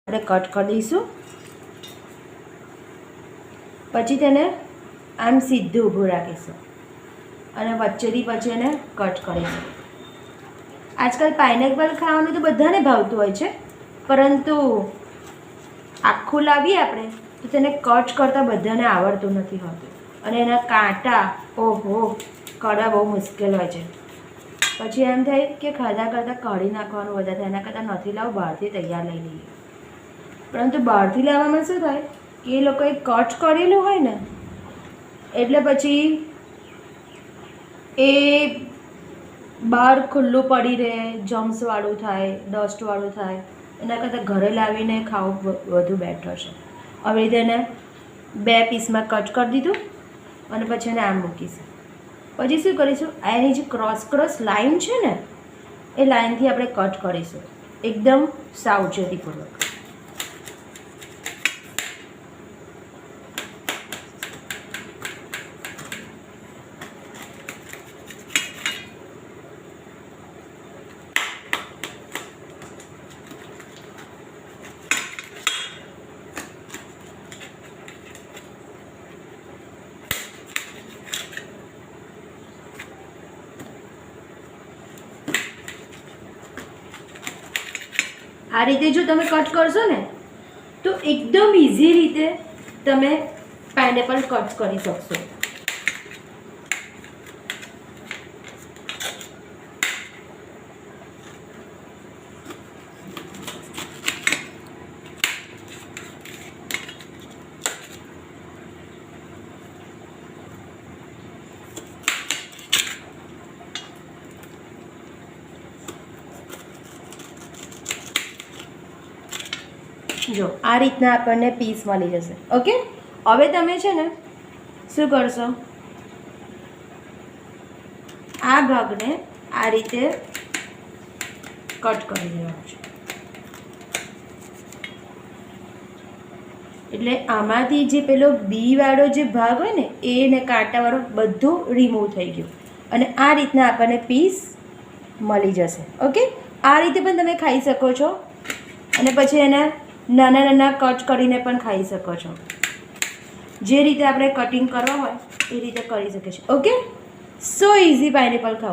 આપણે કટ કરી દઈશું. પછી તેને આમ સીધું ઊભું રાખીશું અને વચ્ચેથી પછી એને કટ કરીશું. આજકાલ પાઇનેપલ ખાવાનું તો બધાને ભાવતું હોય છે, પરંતુ આખું લાવીએ આપણે તો તેને કટ કરતાં બધાને આવડતું નથી હોતું અને એના કાંટા ઓહો કાઢવા બહુ મુશ્કેલ હોય છે. પછી એમ થાય કે ખાધા કરતાં કાઢી નાખવાનું વધારે થાય, એના કરતાં નથી લાવું, બહારથી તૈયાર લઈ લઈએ. પરંતુ બહારથી લાવવામાં શું થાય કે એ લોકોએ કટ કરેલું હોય ને એટલે પછી એ બહાર ખુલ્લું પડી રહે, જમ્સવાળું થાય, ડસ્ટવાળું થાય. એના કરતાં ઘરે લાવીને ખાવું વધુ બેટર છે. આવી રીતે એને 2 પીસમાં કટ કરી દીધું અને પછી એને આમ મૂકીશું. પછી શું કરીશું, એની જે ક્રોસ લાઈન છે ને એ લાઈનથી આપણે કટ કરીશું એકદમ સાવચેતીપૂર્વક. આ રીતે જો તમે કટ કરશો ને તો એકદમ ઇઝી રીતે તમે પાઇનેપલ કટ કરી શકશો. જો આ રીતના આપણને પીસ મળી જશે. ઓકે, હવે તમે છે ને શું કરશો, આ ભાગને આ રીતે કટ કરી દેવાનો છે. એટલે આમાંથી જે પેલો બીવાળો જે ભાગ હોય ને એ ને કાંટાવાળો બધું રિમૂવ થઈ ગયું અને આ રીતના આપણને પીસ મળી જશે. ઓકે, આ રીતે પણ તમે ખાઈ શકો છો અને પછી એને નાના નાના કટ કરીને પણ ખાઈ શકો છો. જે રીતે આપણે કટિંગ કરવા હોય એ રીતે કરી શકીએ છીએ. ઓકે, સો ઇઝી પાઇનેપલ ખાવા.